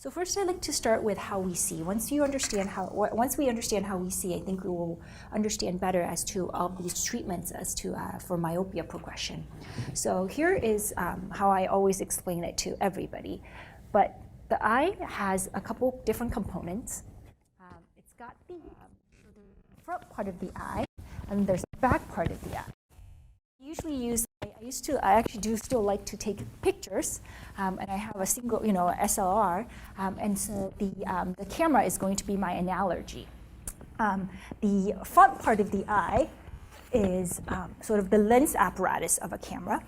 So first, I'd like to start with how we see. Once we understand how we see, I think we will understand better as to all these treatments as to for myopia progression. So here is how I always explain it to everybody. But the eye has a couple different components. It's got the front part of the eye, and there's the back part of the eye. I actually do still like to take pictures, and I have a single, SLR, and so the camera is going to be my analogy. The front part of the eye is sort of the lens apparatus of a camera,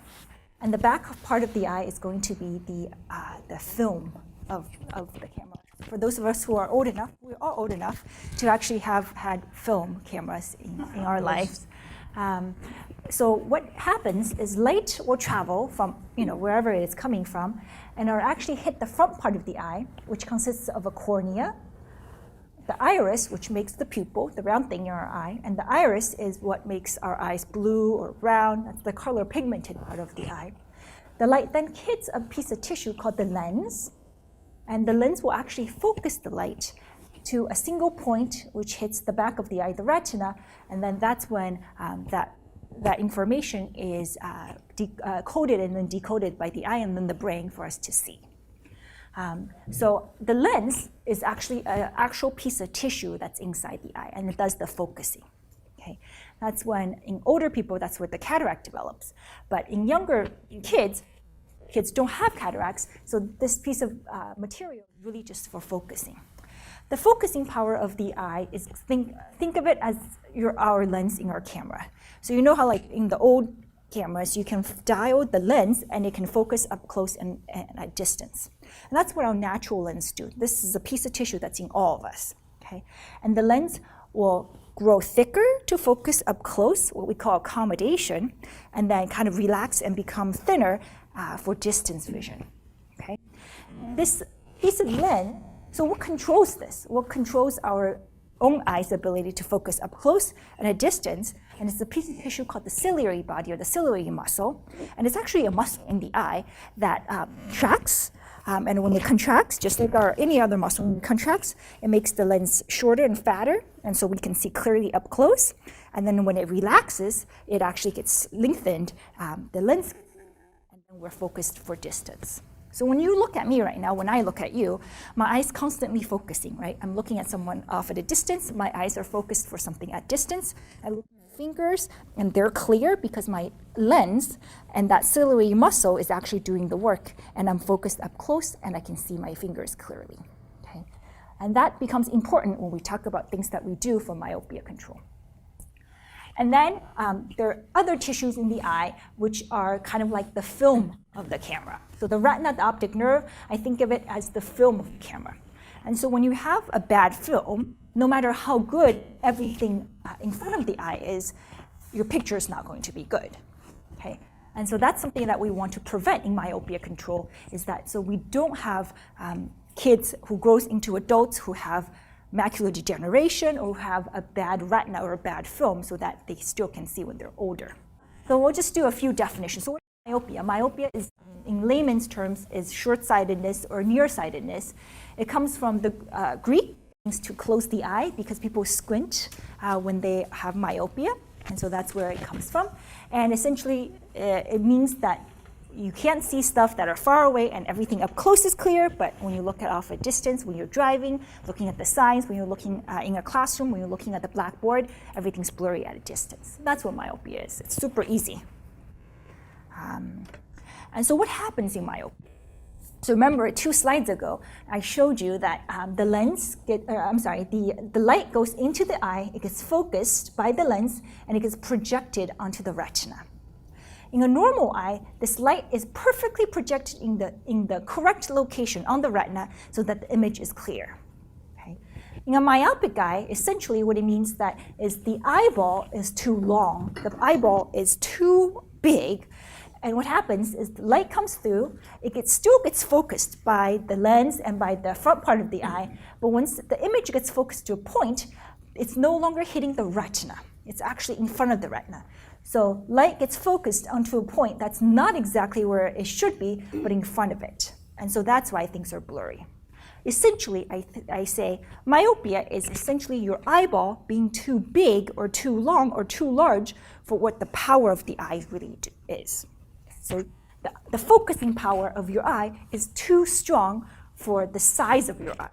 and the back part of the eye is going to be the film of the camera. For those of us who are old enough, we're all old enough to actually have had film cameras in our lives. So what happens is light will travel from wherever it is coming from, and it'll actually hit the front part of the eye, which consists of a cornea, the iris, which makes the pupil, the round thing in our eye, and the iris is what makes our eyes blue or brown. That's the color pigmented part of the eye. The light then hits a piece of tissue called the lens, and the lens will actually focus the light to a single point, which hits the back of the eye, the retina, and then that's when that information is coded and then decoded by the eye and then the brain for us to see. So the lens is actually an actual piece of tissue that's inside the eye, and it does the focusing. Okay, that's when in older people, that's where the cataract develops. But in younger kids don't have cataracts, so this piece of material is really just for focusing. The focusing power of the eye is, think of it as our lens in our camera. So you know how like in the old cameras, you can dial the lens and it can focus up close and at distance. And that's what our natural lens do. This is a piece of tissue that's in all of us. Okay? And the lens will grow thicker to focus up close, what we call accommodation, and then kind of relax and become thinner for distance vision. Okay? This piece of lens, so what controls this? What controls our own eye's ability to focus up close and at distance? And it's a piece of tissue called the ciliary body or the ciliary muscle. And it's actually a muscle in the eye that contracts. And when it contracts, just like any other muscle, when it contracts, it makes the lens shorter and fatter. And so we can see clearly up close. And then when it relaxes, it actually gets lengthened, the lens, and then we're focused for distance. So when you look at me right now, when I look at you, my eyes constantly focusing, right? I'm looking at someone off at a distance. My eyes are focused for something at distance. I look at my fingers, and they're clear because my lens and that ciliary muscle is actually doing the work, and I'm focused up close, and I can see my fingers clearly. Okay? And that becomes important when we talk about things that we do for myopia control. And then there are other tissues in the eye which are kind of like the film of the camera. So the retina, the optic nerve, I think of it as the film of the camera. And so when you have a bad film, no matter how good everything in front of the eye is, your picture is not going to be good. Okay? And so that's something that we want to prevent in myopia control, is that so we don't have kids who grows into adults who have macular degeneration or have a bad retina or a bad film so that they still can see when they're older. So we'll just do a few definitions. So what is myopia? Myopia is, in layman's terms, is short-sightedness or nearsightedness. It comes from the Greek, means to close the eye because people squint when they have myopia. And so that's where it comes from. And essentially, it means that you can't see stuff that are far away and everything up close is clear, but when you look at off a distance, when you're driving, looking at the signs, when you're looking in a classroom, when you're looking at the blackboard, everything's blurry at a distance. That's what myopia is. It's super easy. And so what happens in myopia? So remember 2 slides ago, I showed you that the light goes into the eye, it gets focused by the lens, and it gets projected onto the retina. In a normal eye, this light is perfectly projected in the correct location on the retina so that the image is clear. Okay? In a myopic eye, essentially what it means that is the eyeball is too long, the eyeball is too big, and what happens is the light comes through, still gets focused by the lens and by the front part of the eye, but once the image gets focused to a point, it's no longer hitting the retina. It's actually in front of the retina. So light gets focused onto a point that's not exactly where it should be, but in front of it. And so that's why things are blurry. essentially, I say myopia is essentially your eyeball being too big or too long or too large for what the power of the eye really is. So the focusing power of your eye is too strong for the size of your eye.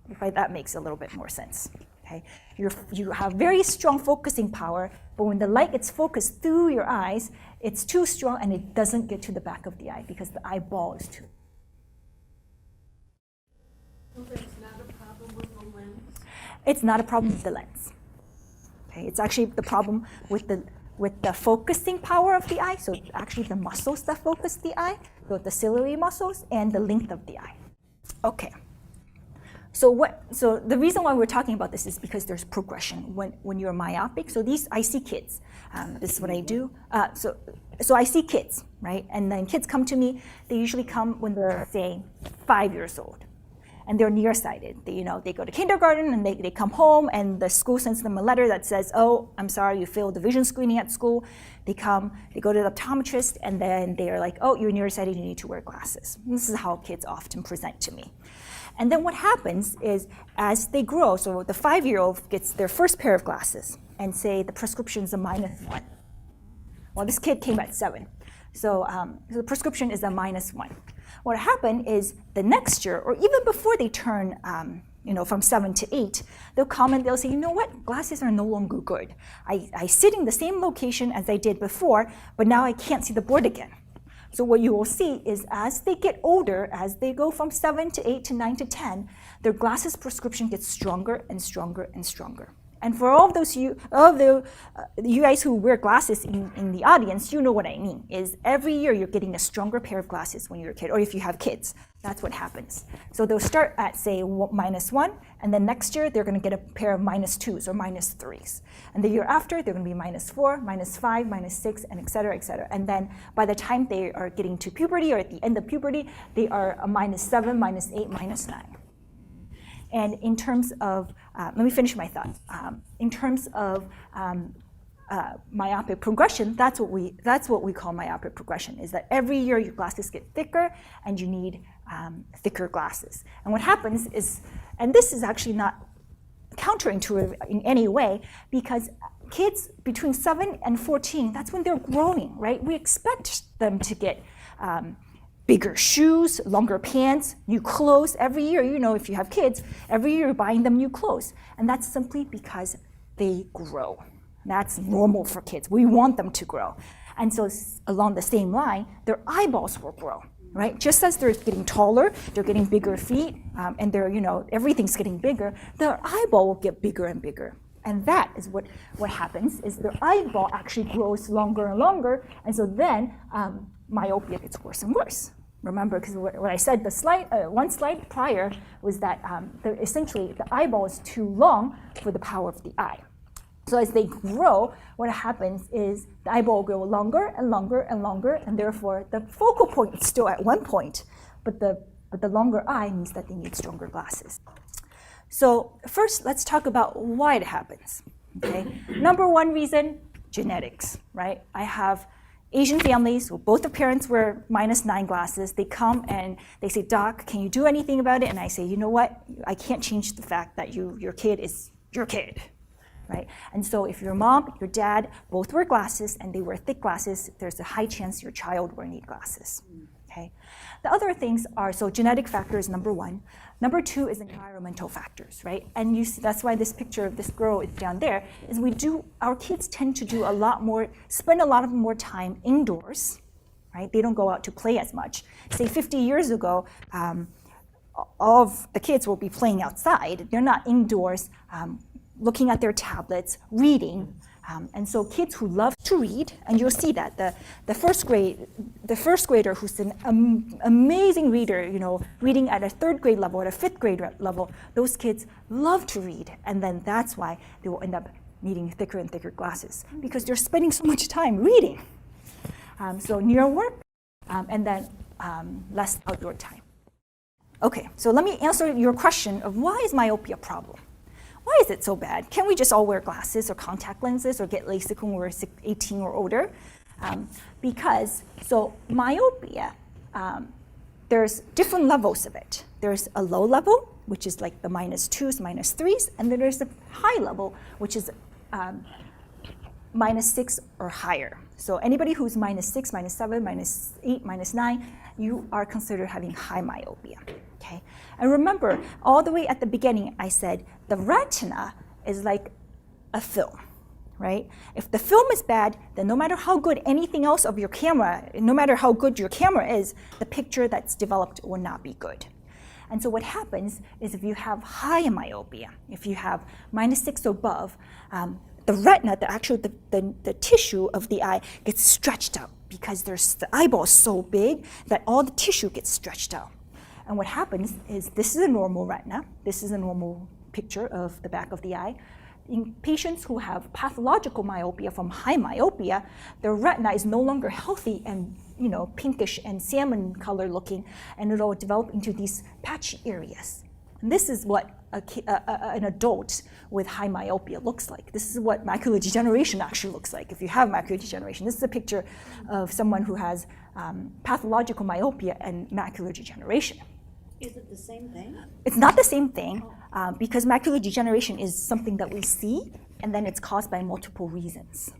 If that makes a little bit more sense. Okay? You have very strong focusing power, but when the light gets focused through your eyes, it's too strong and it doesn't get to the back of the eye because the eyeball is too. So that's not a problem with the lens? It's not a problem with the lens. Okay? It's actually the problem with the focusing power of the eye, so actually the muscles that focus the eye, so the ciliary muscles and the length of the eye. Okay. So the reason why we're talking about this is because there's progression when you're myopic. So I see kids. This is what I do. So I see kids, right? And then kids come to me. They usually come when they're, say, 5 years old. And they're nearsighted. They go to kindergarten and they come home and the school sends them a letter that says, oh, I'm sorry, you failed the vision screening at school. They go to the optometrist and then they're like, oh, you're nearsighted, you need to wear glasses. And this is how kids often present to me. And then what happens is as they grow, so the 5-year-old gets their first pair of glasses and say the prescription's a -1. Well, this kid came at 7. So the prescription is a -1. What happened is the next year, or even before they turn from 7 to 8, they'll come and they'll say, you know what, glasses are no longer good. I sit in the same location as I did before, but now I can't see the board again. So what you will see is as they get older, as they go from 7 to 8 to 9 to 10, their glasses prescription gets stronger and stronger and stronger. And for all of you guys who wear glasses in the audience, you know what I mean, is every year you're getting a stronger pair of glasses when you're a kid, or if you have kids, that's what happens. So they'll start at, say, -1, and then next year they're gonna get a pair of -2s or -3s. And the year after, they're gonna be -4, -5, -6, and et cetera, et cetera. And then by the time they are getting to puberty or at the end of puberty, they are a -7, -8, -9. And in terms of, let me finish my thought. In terms of myopic progression, that's what we call myopic progression, is that every year your glasses get thicker and you need thicker glasses. And what happens is, and this is actually not counterintuitive in any way, because kids between 7 and 14, that's when they're growing, right? We expect them to get bigger shoes, longer pants, new clothes. Every year, if you have kids, every year you're buying them new clothes. And that's simply because they grow. That's normal for kids. We want them to grow. And so along the same line, their eyeballs will grow, right? Just as they're getting taller, they're getting bigger feet, and they're, everything's getting bigger, their eyeball will get bigger and bigger. And that is what happens, is their eyeball actually grows longer and longer, and so then myopia gets worse and worse. Remember, because what I said, one slide prior was that essentially the eyeball is too long for the power of the eye. So as they grow, what happens is the eyeball will grow longer and longer and longer, and therefore the focal point is still at one point, but the longer eye means that they need stronger glasses. So first, let's talk about why it happens. Okay, number one reason, genetics, right? I have Asian families where both the parents wear -9 glasses. They come and they say, Doc, can you do anything about it? And I say, you know what? I can't change the fact that your kid is your kid, right? And so if your mom, your dad both wear glasses and they wear thick glasses, there's a high chance your child will need glasses, okay? The other things are, so genetic factor is number one. Number two is environmental factors, right? And you see, that's why this picture of this girl is down there, is our kids tend to spend a lot more time indoors, right? They don't go out to play as much. Say 50 years ago, all of the kids will be playing outside. They're not indoors, looking at their tablets, reading. And so kids who love to read, and you'll see that the first grader who's an amazing reader, reading at a 3rd grade level, at a 5th grade level, those kids love to read, and then that's why they will end up needing thicker and thicker glasses, because they're spending so much time reading. So near work, and then less outdoor time. Okay, so let me answer your question of why is myopia a problem? Why is it so bad? Can't we just all wear glasses or contact lenses or get LASIK when we're 18 or older? Because myopia, there's different levels of it. There's a low level, which is like the -2s, -3s, and then there's a high level, which is -6 or higher. So anybody who's -6, -7, -8, -9, you are considered having high myopia, okay? And remember, all the way at the beginning, I said the retina is like a film, right? If the film is bad, then no matter how good anything else of your camera, no matter how good your camera is, the picture that's developed will not be good. And so what happens is if you have high myopia, if you have -6 or above, the retina, the tissue of the eye gets stretched out because the eyeball is so big that all the tissue gets stretched out. And what happens is this is a normal retina. This is a normal picture of the back of the eye. In patients who have pathological myopia from high myopia, their retina is no longer healthy and pinkish and salmon color looking, and it'll develop into these patchy areas. And this is what an adult with high myopia looks like. This is what macular degeneration actually looks like if you have macular degeneration. This is a picture of someone who has pathological myopia and macular degeneration. Is it the same thing? It's not the same thing because macular degeneration is something that we see, and then it's caused by multiple reasons.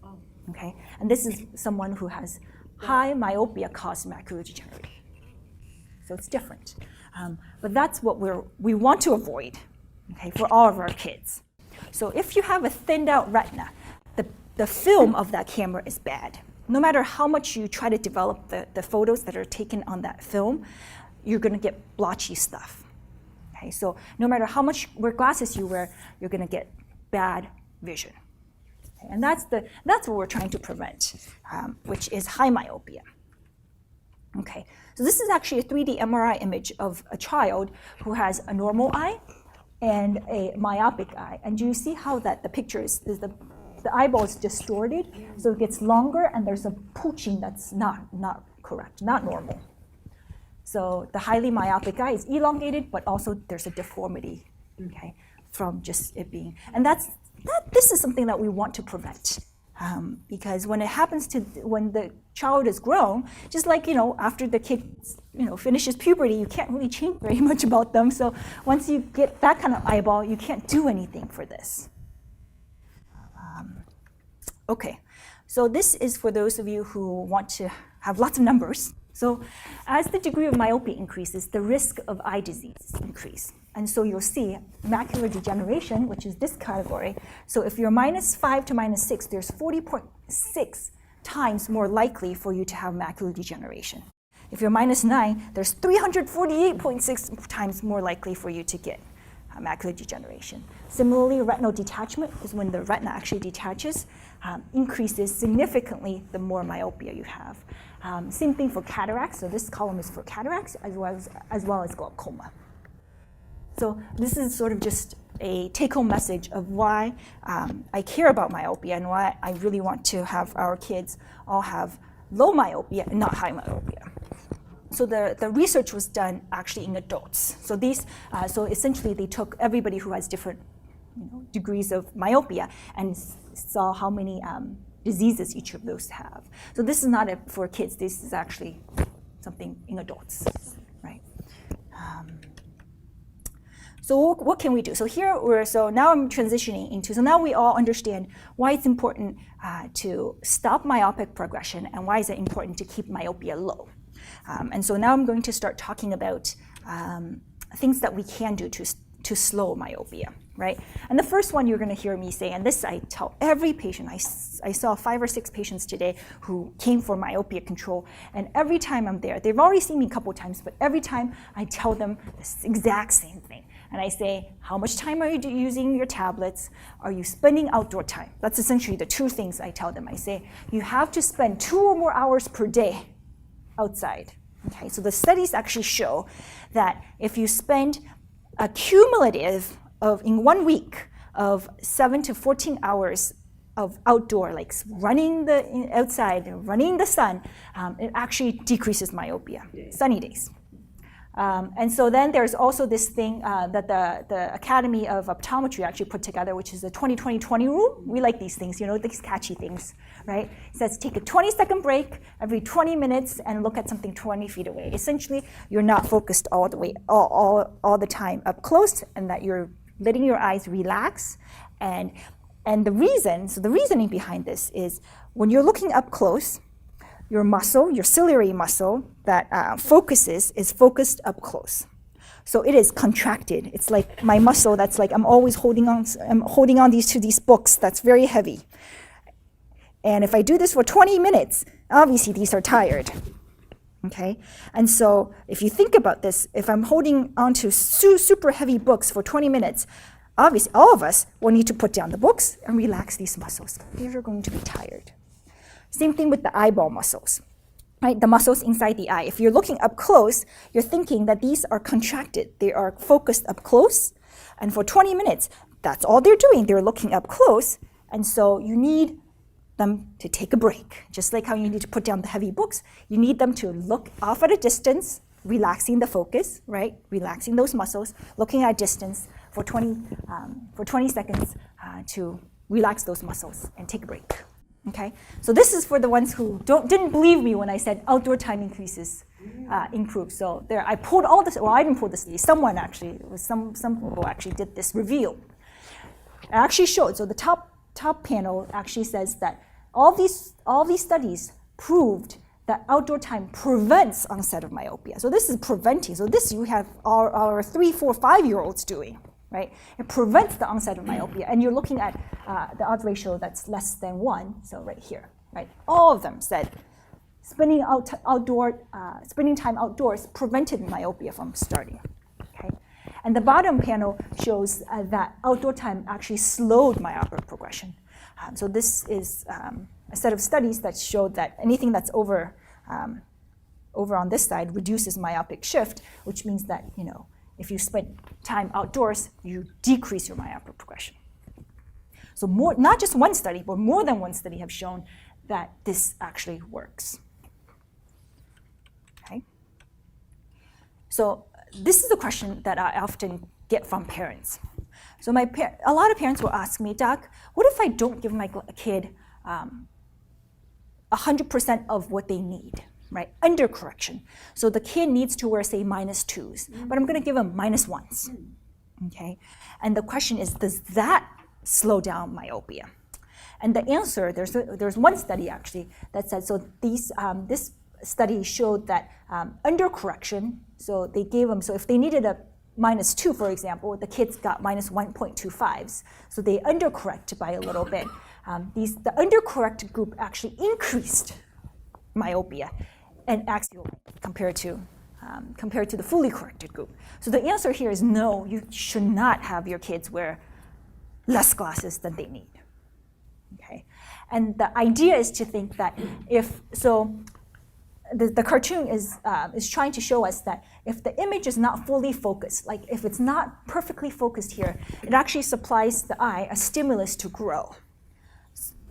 Okay, and this is someone who has high myopia caused macular degeneration. So it's different, but that's what we want to avoid, okay, for all of our kids. So if you have a thinned out retina, the film of that camera is bad. No matter how much you try to develop the photos that are taken on that film, you're going to get blotchy stuff. Okay, so no matter how much glasses you wear, you're going to get bad vision. Okay, and that's what we're trying to prevent, which is high myopia. Okay, so this is actually a 3D MRI image of a child who has a normal eye and a myopic eye. And do you see how the picture is the eyeball is distorted, so it gets longer, and there's a pooching that's not correct, not normal. So the highly myopic eye is elongated, but also there's a deformity, okay, from just it being. And this is something that we want to prevent, because when it happens when the child is grown, just like after the kid finishes puberty, you can't really change very much about them. So once you get that kind of eyeball, you can't do anything for this. Okay, so this is for those of you who want to have lots of numbers. So as the degree of myopia increases, the risk of eye disease increase. And so you'll see macular degeneration, which is this category. So if you're -5 to -6, there's 40.6 times more likely for you to have macular degeneration. If you're -9, there's 348.6 times more likely for you to get macular degeneration. Similarly, retinal detachment is when the retina actually detaches, increases significantly the more myopia you have. Same thing for cataracts. So this column is for cataracts as well as glaucoma. So this is sort of just a take-home message of why I care about myopia and why I really want to have our kids all have low myopia and not high myopia. So the research was done actually in adults. So so essentially they took everybody who has different degrees of myopia and saw how many diseases each of those have. So this is not for kids. This is actually something in adults, right? So what can we do? So now I'm transitioning into, so now we all understand why it's important to stop myopic progression and why is it important to keep myopia low. And so now I'm going to start talking about things that we can do to slow myopia, right? And the first one you're going to hear me say, and this I tell every patient, I saw 5 or 6 patients today who came for myopia control, and every time I'm there, they've already seen me a couple times, but every time I tell them this exact same thing. And I say, how much time are you using your tablets? Are you spending outdoor time? That's essentially the 2 things I tell them. I say, you have to spend 2 or more hours per day outside. Okay, so the studies actually show that if you spend a cumulative in 1 week of 7 to 14 hours of outdoor, like running outside, running in the sun, it actually decreases myopia, sunny days. And so then there's also this thing that the Academy of Optometry actually put together, which is the 20-20-20 rule. We like these things, these catchy things, right? It says take a 20-second break every 20 minutes and look at something 20 feet away. Essentially, you're not focused all the way, all the time up close, and that you're letting your eyes relax. And the reasoning behind this is when you're looking up close, your muscle, your ciliary muscle that focuses is focused up close. So it is contracted. It's like my muscle that's like I'm always holding on to these books that's very heavy. And if I do this for 20 minutes, obviously these are tired. Okay? And so if you think about this, if I'm holding on to super heavy books for 20 minutes, obviously all of us will need to put down the books and relax these muscles. These are going to be tired. Same thing with the eyeball muscles, right? The muscles inside the eye. If you're looking up close, you're thinking that these are contracted. They are focused up close. And for 20 minutes, that's all they're doing. They're looking up close. And so you need them to take a break. Just like how you need to put down the heavy books, you need them to look off at a distance, relaxing the focus, right? Relaxing those muscles, looking at a distance for 20 seconds to relax those muscles and take a break. Okay, so this is for the ones who didn't believe me when I said outdoor time increases improve. So there, I pulled all this. Well, I didn't pull this. Someone actually, it was some people actually did this reveal. It actually showed. So the top panel actually says that all these studies proved that outdoor time prevents onset of myopia. So this is preventing. So this you have our 3, 4, 5-year-olds doing. Right? It prevents the onset of myopia, and you're looking at the odds ratio that's less than 1, so right here, right? All of them said spending time outdoors prevented myopia from starting, okay? And the bottom panel shows that outdoor time actually slowed myopic progression. So this is a set of studies that showed that anything that's over on this side reduces myopic shift, which means that, if you spend time outdoors, you decrease your myopic progression. So not just one study, but more than one study have shown that this actually works. Okay. So this is a question that I often get from parents. So a lot of parents will ask me, Doc, what if I don't give my kid 100% of what they need? Right, under correction. So the kid needs to wear, say, -2s, but I'm going to give him -1s. Okay, and the question is, does that slow down myopia? And the answer, there's one study actually that said, so this study showed that under correction, so they gave them, so if they needed a -2, for example, the kids got -1.25s. So they undercorrected by a little bit. The undercorrected group actually increased myopia and axial compared to the fully corrected group. So the answer here is no, you should not have your kids wear less glasses than they need. Okay, and the idea is to think that the cartoon is trying to show us that if the image is not fully focused, like if it's not perfectly focused here, it actually supplies the eye a stimulus to grow.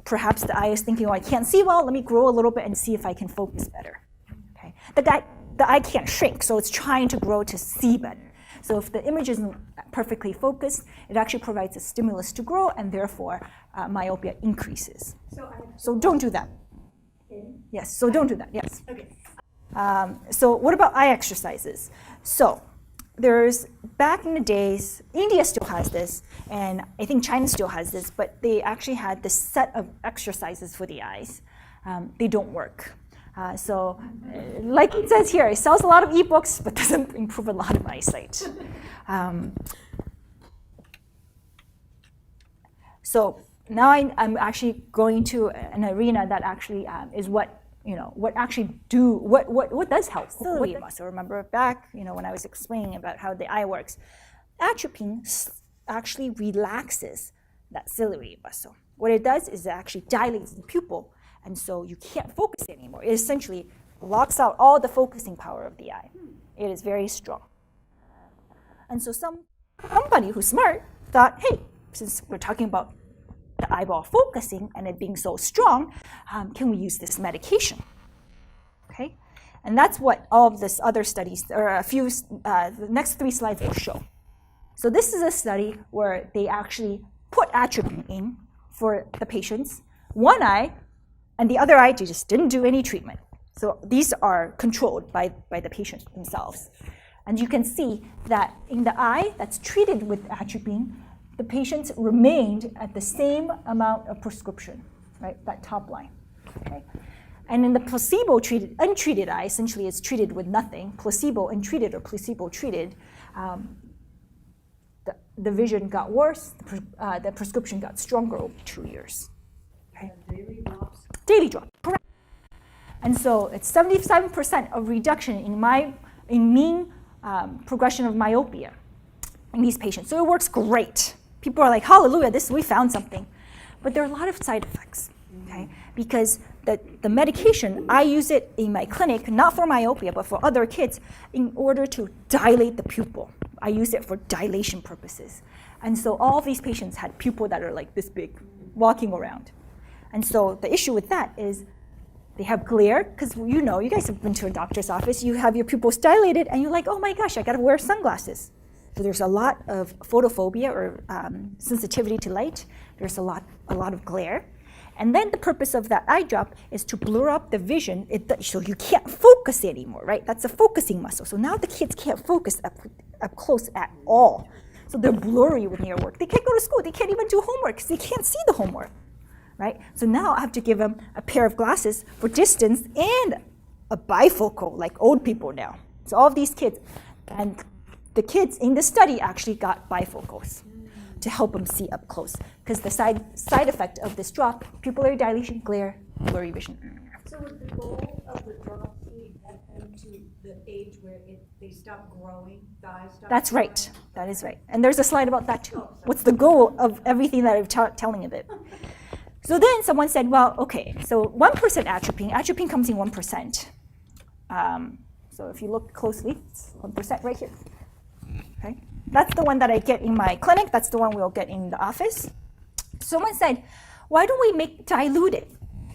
Perhaps the eye is thinking, oh, I can't see well, let me grow a little bit and see if I can focus better. Okay. The eye can't shrink, so it's trying to grow to see better. So if the image isn't perfectly focused, it actually provides a stimulus to grow, and therefore myopia increases. So don't do that. Yes, so don't do that, yes. Okay. So what about eye exercises? So there's, back in the days, India still has this, and I think China still has this, but they actually had this set of exercises for the eyes. They don't work. Like it says here, it sells a lot of ebooks, but doesn't improve a lot of eyesight. So now I'm actually going to an arena that actually is what does help ciliary muscle. Remember back, when I was explaining about how the eye works, atropine actually relaxes that ciliary muscle. What it does is it actually dilates the pupil, and so you can't focus anymore. It essentially locks out all the focusing power of the eye. It is very strong. And so somebody who's smart thought, hey, since we're talking about the eyeball focusing and it being so strong, can we use this medication? Okay, And that's what all of this other studies, or the next 3 slides will show. So this is a study where they actually put atropine in for the patients, one eye, and the other eye just didn't do any treatment. So these are controlled by the patients themselves. And you can see that in the eye that's treated with atropine, the patients remained at the same amount of prescription, right? That top line. Okay? And in the placebo-treated, untreated eye, essentially it's treated with nothing, placebo-untreated or placebo-treated, the vision got worse, the prescription got stronger over 2 years. Okay? Daily drops? Daily drop, correct. And so it's 77% of reduction in mean progression of myopia in these patients. So it works great. People are like, hallelujah, we found something. But there are a lot of side effects, okay? Because the medication, I use it in my clinic, not for myopia, but for other kids, in order to dilate the pupil. I use it for dilation purposes. And so all of these patients had pupils that are like this big, walking around. And so the issue with that is they have glare, because you guys have been to a doctor's office, you have your pupils dilated, and you're like, oh my gosh, I gotta wear sunglasses. So there's a lot of photophobia or sensitivity to light. There's a lot of glare. And then the purpose of that eye drop is to blur up the vision so you can't focus anymore, right? That's a focusing muscle. So now the kids can't focus up close at all. So they're blurry when they're at work. They can't go to school. They can't even do homework because they can't see the homework, right? So now I have to give them a pair of glasses for distance and a bifocal, like old people now. So all of these kids, and the kids in the study actually got bifocals to help them see up close, because the side effect of this drop, pupillary dilation, glare, blurry vision. So would the goal of the drop be at them to the age where they stop growing, the eyes stop That's growing? right. That is right. And there's a slide about that too. What's the goal of everything that I'm telling of it? So then someone said, well, okay, so 1% atropine comes in 1%. So if you look closely, it's 1% right here. Okay? That's the one that I get in my clinic. That's the one we'll get in the office. Someone said, why don't we make diluted?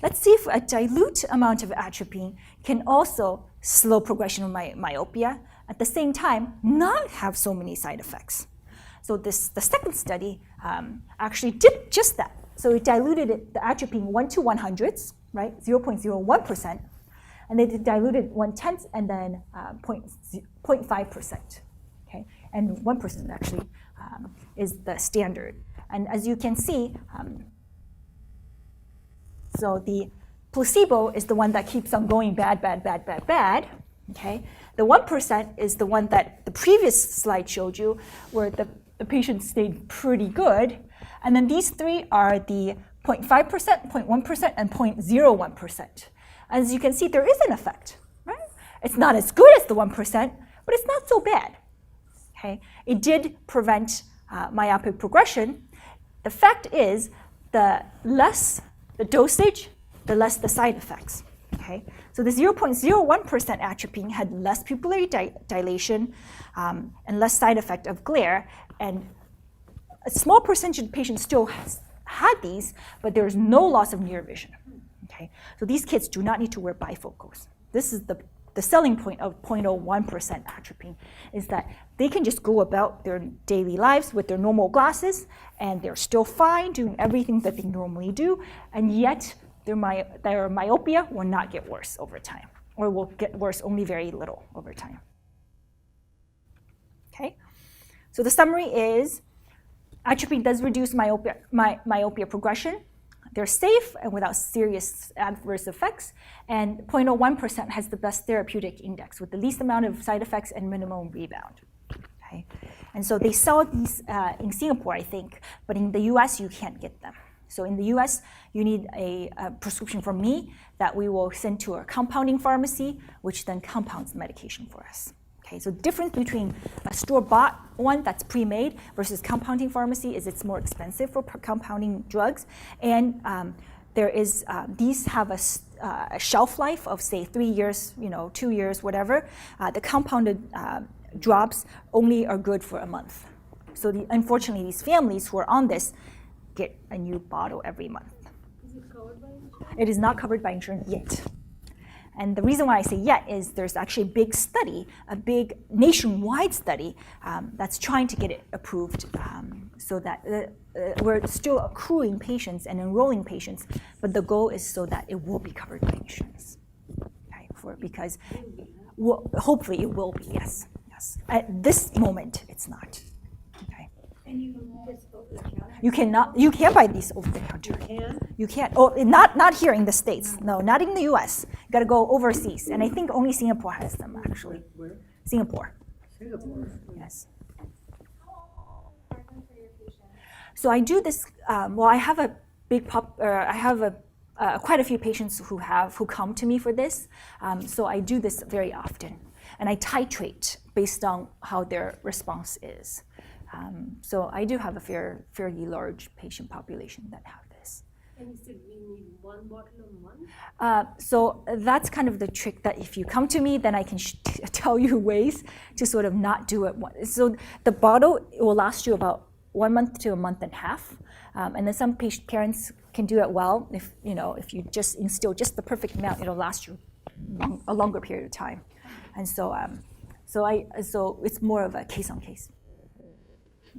Let's see if a dilute amount of atropine can also slow progression of myopia, at the same time not have so many side effects. So the second study actually did just that. So it diluted the atropine 1 to 100ths, right, 0.01%, and they diluted 1/10 and then 0.5%. Okay, and 1% actually is the standard. And as you can see, so the placebo is the one that keeps on going bad. Okay, the 1% is the one that the previous slide showed you, where the patient stayed pretty good. And then these 3 are the 0.5%, 0.1%, and 0.01%. As you can see, there is an effect, right? It's not as good as the 1%, but it's not so bad. Okay? It did prevent myopic progression. The fact is, the less the dosage, the less the side effects. Okay? So the 0.01% atropine had less pupillary dilation and less side effect of glare, and a small percentage of patients still had these, but there's no loss of near vision. Okay? So these kids do not need to wear bifocals. This is the selling point of 0.01% atropine, is that they can just go about their daily lives with their normal glasses, and they're still fine doing everything that they normally do, and yet their myopia will not get worse over time, or will get worse only very little over time. Okay? So the summary is, atropine does reduce myopia progression. They're safe and without serious adverse effects, and 0.01% has the best therapeutic index with the least amount of side effects and minimum rebound. Okay? And so they sell these in Singapore, I think, but in the US you can't get them. So in the US, you need a prescription from me that we will send to a compounding pharmacy, which then compounds the medication for us. Okay, so the difference between a store-bought one that's pre-made versus compounding pharmacy is it's more expensive for compounding drugs, and there is these have a shelf life of say 3 years, 2 years, whatever. The compounded drops only are good for a month. So unfortunately, these families who are on this get a new bottle every month. Is it covered by insurance? It is not covered by insurance yet. And the reason why I say yet is there's actually a big study, a big nationwide study that's trying to get it approved so that we're still accruing patients and enrolling patients, but the goal is so that it will be covered by insurance. Okay, because hopefully it will be, yes. At this moment, it's not. Okay. And you can buy this over the counter? You cannot. You can buy these over the counter. You can't. Oh, not here in the States. No, not in the U.S. You got to go overseas, and I think only Singapore has them actually. Where? Singapore. Singapore. Yes. How are them for your patients? So I do this. Well, I have a big I have quite a few patients who come to me for this. So I do this very often, and I titrate based on how their response is. So I do have a fairly large patient population that have this. And you said you need 1 bottle a month? So that's kind of the trick, that if you come to me, then I can tell you ways to sort of not do it. So the bottle will last you about 1 month to a month and a half. And then some parents can do it well. If you just instill just the perfect amount, it'll last you a longer period of time. And so it's more of a case on case.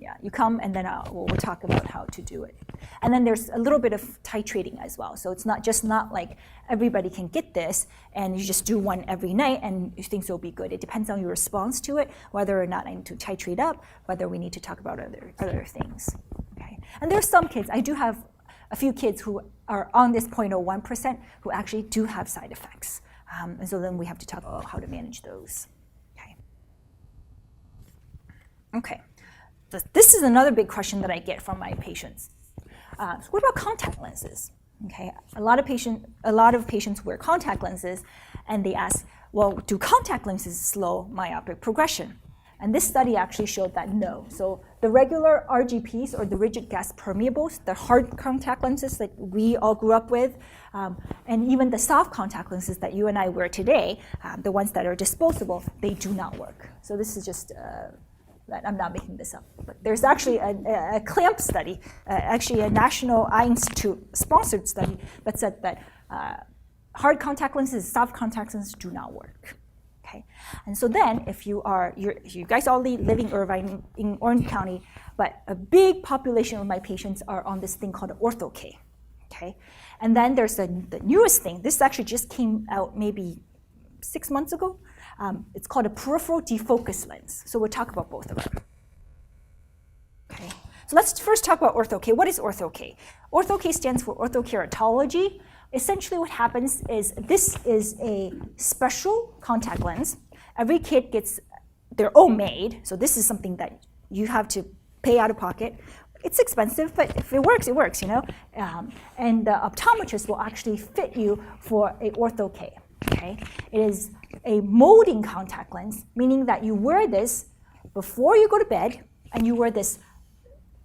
Yeah, you come and then we'll talk about how to do it. And then there's a little bit of titrating as well. So it's not like everybody can get this and you just do one every night and you think it'll be good. It depends on your response to it, whether or not I need to titrate up, whether we need to talk about other things. Okay. And there's some kids, I do have a few kids who are on this 0.01% who actually do have side effects. And so then we have to talk about how to manage those. Okay. This is another big question that I get from my patients. So what about contact lenses? Okay, a lot of patients wear contact lenses, and they ask, well, do contact lenses slow myopic progression? And this study actually showed that no. So the regular RGPs, or the rigid gas permeables, the hard contact lenses that we all grew up with, and even the soft contact lenses that you and I wear today, the ones that are disposable, they do not work. So this is just that I'm not making this up, but there's actually a CLAMP study, actually a National Eye Institute sponsored study that said that hard contact lenses, soft contact lenses do not work. Okay, and so then if you guys all live in Irvine, in Orange County, but a big population of my patients are on this thing called Ortho-K. Okay, and then there's the newest thing. This actually just came out maybe 6 months ago. It's called a peripheral defocus lens. So we'll talk about both of them. Okay. So let's first talk about Ortho-K. What is Ortho-K? Ortho-K stands for orthokeratology. Essentially what happens is this is a special contact lens. Every kid gets their own made. So this is something that you have to pay out of pocket. It's expensive, but if it works, it works, and the optometrist will actually fit you for a Ortho-K. Okay, it is a molding contact lens, meaning that you wear this before you go to bed, and you wear this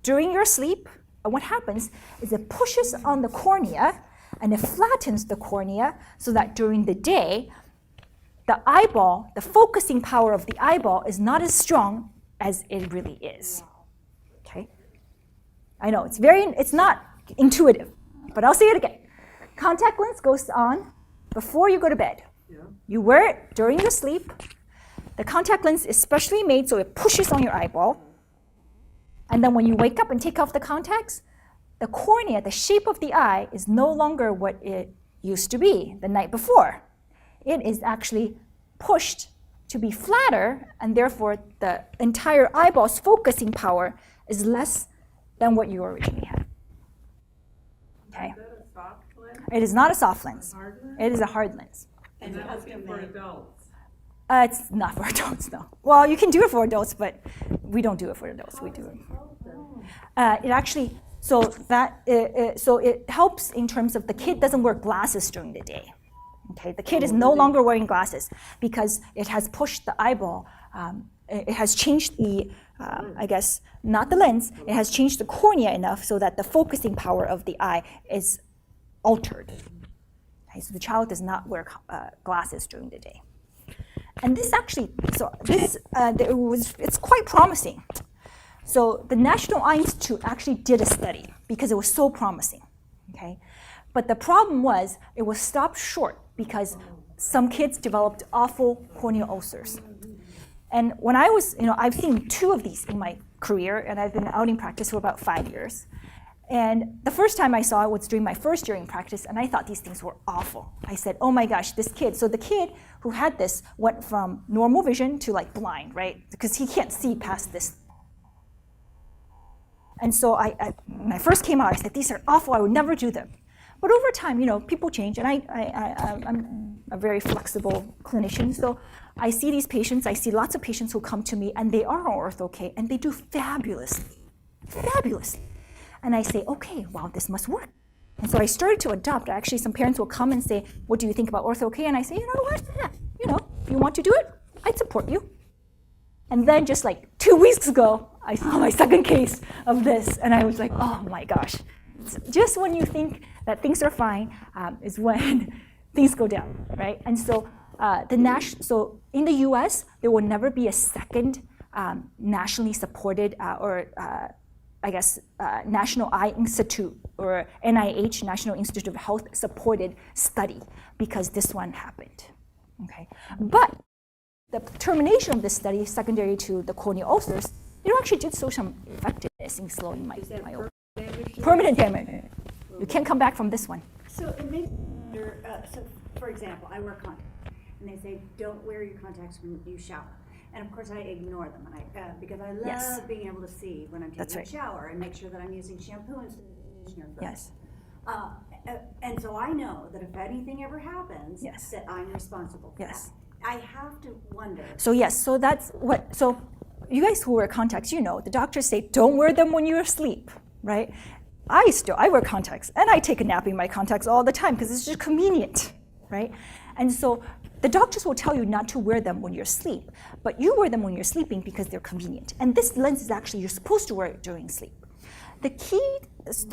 during your sleep. And what happens is it pushes on the cornea, and it flattens the cornea so that during the day, the eyeball, the focusing power of the eyeball is not as strong as it really is. Okay, I know it's not intuitive, but I'll say it again. Contact lens goes on before you go to bed. Yeah. You wear it during your sleep. The contact lens is specially made so it pushes on your eyeball. And then when you wake up and take off the contacts, the cornea, the shape of the eye, is no longer what it used to be the night before. It is actually pushed to be flatter, and therefore the entire eyeball's focusing power is less than what you originally had. Okay. Is that a soft lens? It is not a soft lens. Hard lens? It is a hard lens. And that's for adults. It's not for adults, no. Well, you can do it for adults, but we don't do it for adults. We do it. It actually, so it helps in terms of the kid doesn't wear glasses during the day. Okay, the kid is no longer wearing glasses because it has pushed the eyeball. It has changed the, I guess, not the lens. It has changed the cornea enough so that the focusing power of the eye is altered. Okay, so the child does not wear glasses during the day. And this actually, it's quite promising. So the National Eye Institute actually did a study because it was so promising. Okay, but the problem was it was stopped short because some kids developed awful corneal ulcers. And when I was, I've seen 2 of these in my career, and I've been out in practice for about 5 years. And the first time I saw it was during my first year in practice, and I thought these things were awful. I said, oh my gosh, this kid. So the kid who had this went from normal vision to like blind, right? Because he can't see past this. And so when I first came out, I said, these are awful, I would never do them. But over time, people change, and I'm a very flexible clinician, so I see these patients, I see lots of patients who come to me, and they are on Ortho-K, and they do fabulously. And I say, okay, wow, this must work. And so I started to adopt. Actually, some parents will come and say, what do you think about Ortho-K? And I say, you know what, yeah, if you want to do it, I'd support you. And then just like 2 weeks ago, I saw my second case of this, and I was like, oh my gosh. Just when you think that things are fine is when things go down, right? And so so in the US, there will never be a second nationally supported National Eye Institute or NIH, National Institute of Health supported study because this one happened, okay? But the termination of this study, secondary to the corneal ulcers, it actually did show some effectiveness in slowing myopia. Permanent damage. You can't come back from this one. So it makes me wonder, so for example, I wear contacts, and they say, don't wear your contacts when you shower. And of course I ignore them, and because I love being able to see when I'm taking a shower and make sure that I'm using shampoo instead of conditioner first. Yes. And so I know that if anything ever happens, that I'm responsible for that. I have to wonder. So yes, so that's what, so you guys who wear contacts, the doctors say, don't wear them when you're asleep, right? I wear contacts, and I take a nap in my contacts all the time because it's just convenient, right? And so the doctors will tell you not to wear them when you're asleep, but you wear them when you're sleeping because they're convenient. And this lens is actually, you're supposed to wear it during sleep. The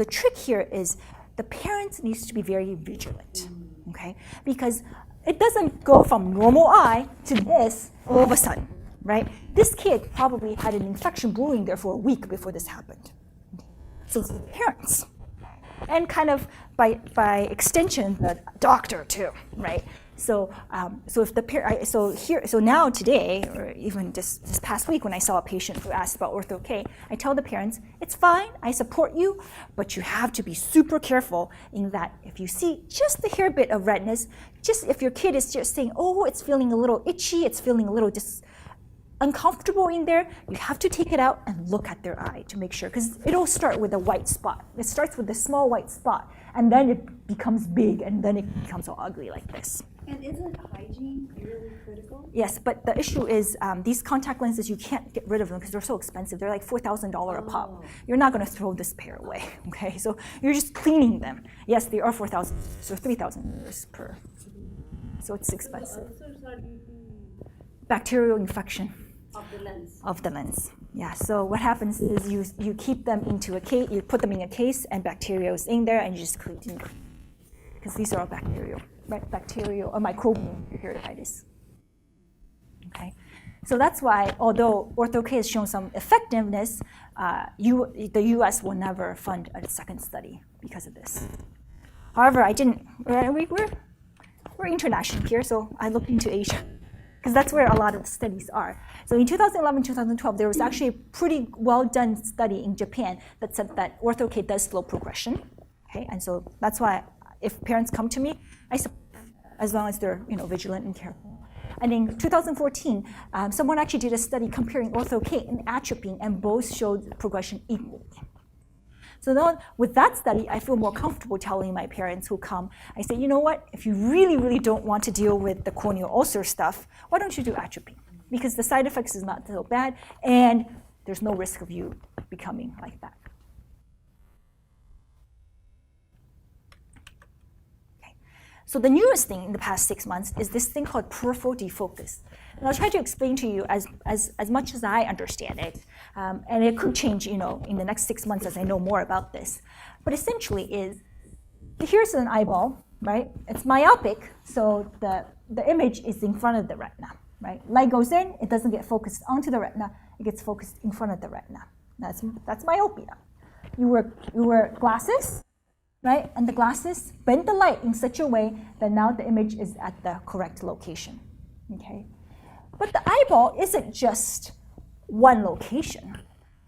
trick here is the parents needs to be very vigilant, okay? Because it doesn't go from normal eye to this all of a sudden, right? This kid probably had an infection brewing there for a week before this happened. So it's the parents, and kind of by extension, the doctor too, right? So if the so now today, or even this past week, when I saw a patient who asked about Ortho-K, I tell the parents, it's fine, I support you, but you have to be super careful in that if you see just the hair bit of redness, just if your kid is just saying, oh, it's feeling a little itchy, it's feeling a little uncomfortable in there, you have to take it out and look at their eye to make sure, because it'll start with a white spot. It starts with a small white spot, and then it becomes big, and then it becomes all ugly like this. And isn't hygiene really critical? Yes, but the issue is these contact lenses, you can't get rid of them because they're so expensive. They're like $4,000 a pop. You're not going to throw this pair away, okay? So you're just cleaning them. Yes, they are $4,000, so $3,000 per. So it's expensive. Bacterial infection. Of the lens. Yeah, so what happens is you keep them into a case, you put them in a case, and bacteria is in there, and you just clean them. Because these are all bacterial, right? Bacterial or microbial perioditis. Okay, so that's why, although Ortho-K has shown some effectiveness, the U.S. will never fund a second study because of this. However, we're international here, so I looked into Asia, because that's where a lot of the studies are. So in 2011, 2012, there was actually a pretty well-done study in Japan that said that Ortho-K does slow progression. Okay, and so that's why if parents come to me, I support them, as long as they're vigilant and careful. And in 2014, someone actually did a study comparing Ortho-K and atropine, and both showed progression equally. So now with that study, I feel more comfortable telling my parents who come, I say, you know what, if you really, really don't want to deal with the corneal ulcer stuff, why don't you do atropine? Because the side effects is not so bad, and there's no risk of you becoming like that. Okay. So the newest thing in the past 6 months is this thing called peripheral defocus. And I'll try to explain to you as much as I understand it. And it could change, in the next 6 months as I know more about this. But essentially here's an eyeball, right? It's myopic, so the image is in front of the retina, right? Light goes in, it doesn't get focused onto the retina, it gets focused in front of the retina. That's myopia. You wear glasses, right? And the glasses bend the light in such a way that now the image is at the correct location, okay? But the eyeball isn't just one location.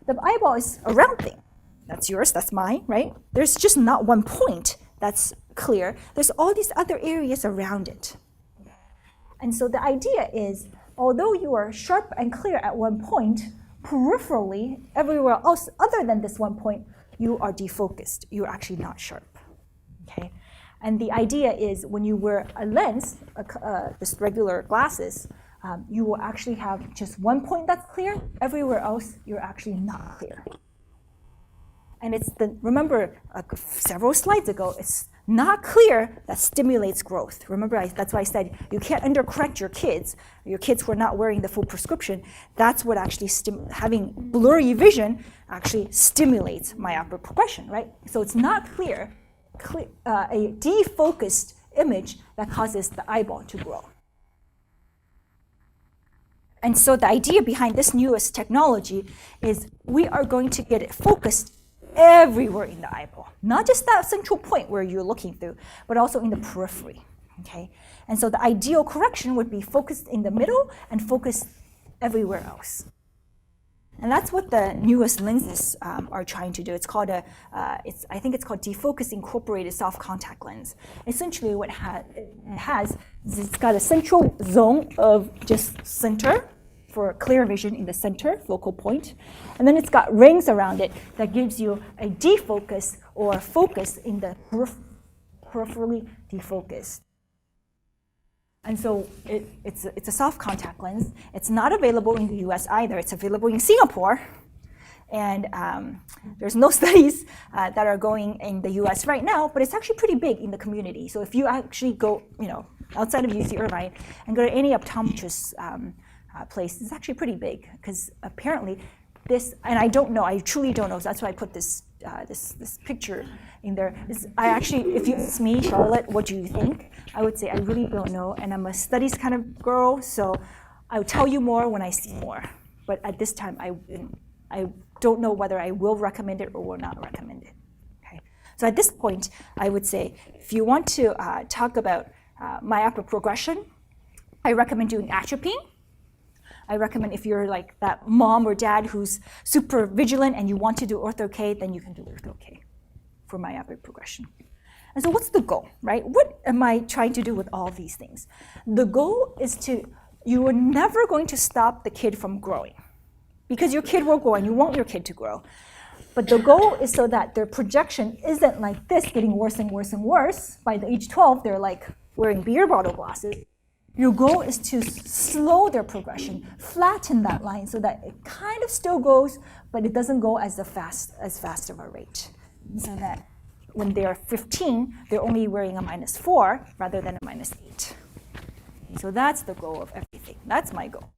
The eyeball is a round thing. That's yours, that's mine, right? There's just not one point that's clear. There's all these other areas around it. And so the idea is, although you are sharp and clear at one point, peripherally, everywhere else other than this one point, you are defocused. You're actually not sharp, okay? And the idea is when you wear a lens, just regular glasses, you will actually have just one point that's clear. Everywhere else, you're actually not clear. And it's remember several slides ago, it's not clear that stimulates growth. Remember, that's why I said you can't undercorrect your kids who are not wearing the full prescription. That's what actually, having blurry vision actually stimulates myopic progression, right? So it's not clear, a defocused image that causes the eyeball to grow. And so the idea behind this newest technology is we are going to get it focused everywhere in the eyeball, not just that central point where you're looking through, but also in the periphery, okay? And so the ideal correction would be focused in the middle and focused everywhere else. And that's what the newest lenses are trying to do. It's called I think it's called defocus incorporated soft contact lens. Essentially what it has is it's got a central zone of just center for clear vision in the center, focal point. And then it's got rings around it that gives you a defocus or focus in the peripherally defocused. And so it's a soft contact lens. It's not available in the US either. It's available in Singapore. And there's no studies that are going in the US right now, but it's actually pretty big in the community. So if you actually go, outside of UC Irvine and go to any optometrist place, it's actually pretty big because apparently this, and I don't know, I truly don't know, so that's why I put this picture in there. I actually, if you ask me, Charlotte, what do you think? I would say I really don't know, and I'm a studies kind of girl, so I'll tell you more when I see more. But at this time, I don't know whether I will recommend it or will not recommend it. Okay. So at this point, I would say if you want to talk about myopic progression, I recommend doing atropine. I recommend if you're like that mom or dad who's super vigilant and you want to do ortho-K, then you can do ortho-K for myopic progression. And so what's the goal, right? What am I trying to do with all these things? The goal is you are never going to stop the kid from growing because your kid will grow and you want your kid to grow. But the goal is so that their projection isn't like this, getting worse and worse and worse. By the age 12, they're like wearing beer bottle glasses. Your goal is to slow their progression, flatten that line so that it kind of still goes, but it doesn't go as fast of a rate. So that when they're 15, they're only wearing a -4 rather than a -8. So that's the goal of everything. That's my goal.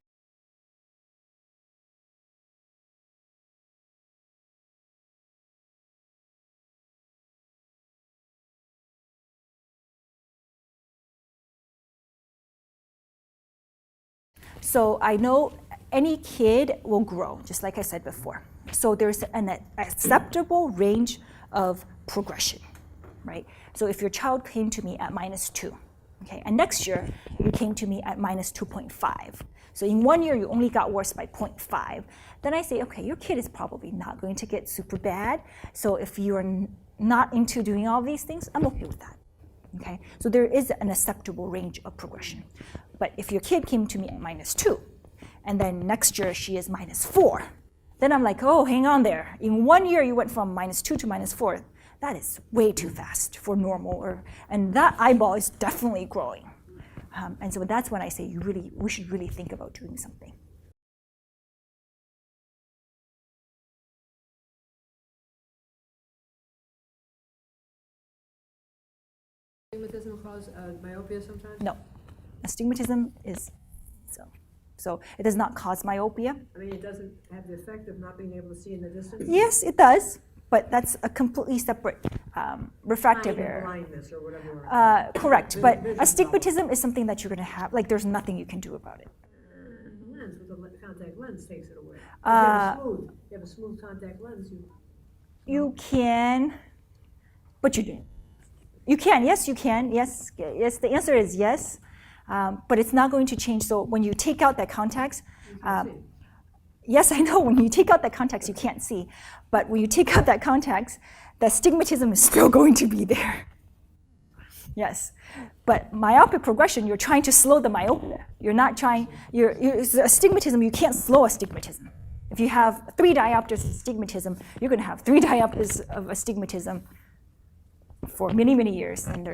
So I know any kid will grow, just like I said before. So there's an acceptable range of progression, right? So if your child came to me at -2, okay, and next year you came to me at -2.5. So in 1 year you only got worse by 0.5. Then I say, okay, your kid is probably not going to get super bad. So if you're not into doing all these things, I'm okay with that. Okay, so there is an acceptable range of progression. But if your kid came to me at -2, and then next year she is -4, then I'm like, oh, hang on there. In 1 year you went from -2 to -4. That is way too fast for normal, and that eyeball is definitely growing. And so that's when I say we should really think about doing something. Astigmatism cause myopia sometimes? No, astigmatism is so it does not cause myopia. I mean, it doesn't have the effect of not being able to see in the distance? Yes, it does, but that's a completely separate refractive error. Blindness or whatever. Correct, but astigmatism is something that you're going to have, like there's nothing you can do about it. The lens with the contact lens takes it away. You have a smooth contact lens. You can, but you didn't. You can, yes, you can, yes, yes. The answer is yes, but it's not going to change. So when you take out that contacts, yes, I know. When you take out that contacts, you can't see, but when you take out that contacts, the astigmatism is still going to be there. Yes, but myopic progression, you're trying to slow the myopia. You're not trying. Astigmatism, you can't slow astigmatism. If you have 3 diopters of astigmatism, you're going to have 3 diopters of astigmatism for many, many years, and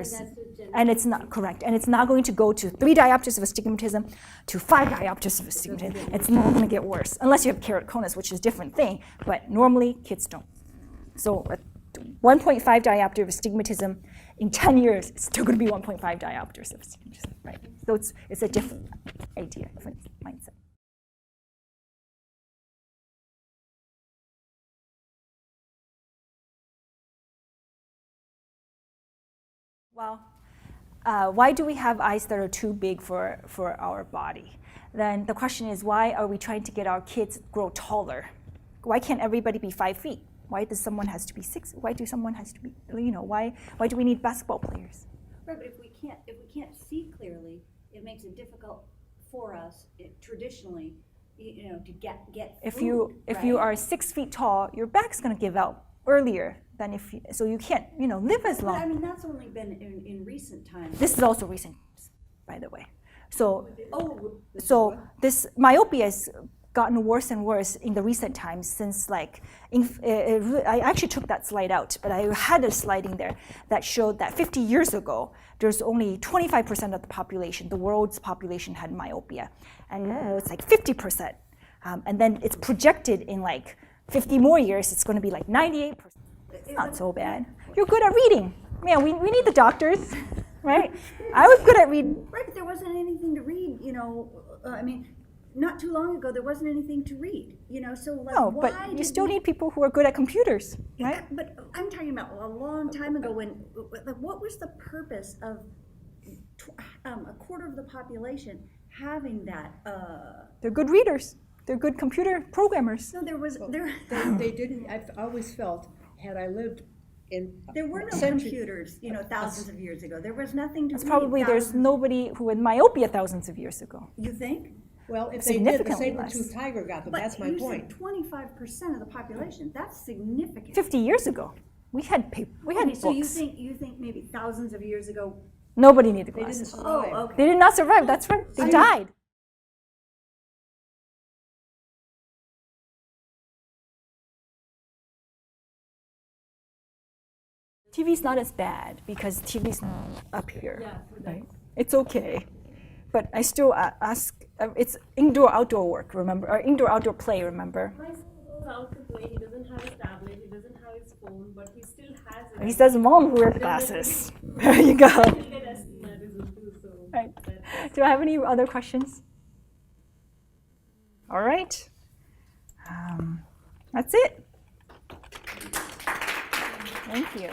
it's not correct, and it's not going to go to 3 diopters of astigmatism to 5 diopters of astigmatism. It's not going to get worse unless you have keratoconus, which is a different thing. But normally, kids don't. So 1.5 diopter of astigmatism in 10 years, it's still going to be 1.5 diopters of astigmatism, right? So it's a different idea, different mindset. Well, why do we have eyes that are too big for our body? Then the question is, why are we trying to get our kids grow taller? Why can't everybody be 5 feet? Why does someone has to be 6? Why do someone has to be, why do we need basketball players? Right, but if we can't see clearly, it makes it difficult for us traditionally, to get If food, you are 6 feet tall, your back's going to give out earlier than if you, so you can't live as long. But I mean, that's only been in recent times. This is also recent, by the way. So this myopia has gotten worse and worse in the recent times since I actually took that slide out, but I had a slide in there that showed that 50 years ago, there's only 25% of the population, the world's population had myopia. And now it's like 50%. And then it's projected in like 50 more years, it's going to be like 98%. It's not so bad. You're good at reading. Man, we need the doctors, right? I was good at reading. Right, but there wasn't anything to read, I mean, not too long ago, there wasn't anything to read, so like, no, but you still need people who are good at computers, right? But I'm talking about a long time ago what was the purpose of a quarter of the population having that? They're good readers. They're good computer programmers. No, They didn't. I've always felt, had I lived in there were no computers, thousands of years ago. There was nothing to read. Probably there's nobody who had myopia thousands of years ago. You think? Well, if they did, the saber-toothed tiger got them. But that's my you point. said 25% of the population. That's significant. 50 years ago, we had books. So you think maybe thousands of years ago? Nobody needed They didn't glasses. survive. Oh, okay. They did not survive. That's right. They died. TV's not as bad because TV's not up here. Right? It's okay. But I still ask, it's indoor-outdoor work, remember? Or indoor-outdoor play, remember? My son goes out to play. He doesn't have his tablet. He doesn't have his phone, but he still has it. He says, Mom, wear glasses. There you go. He'll get astigmatism too, so. Right. Do I have any other questions? All right. That's it. Thank you.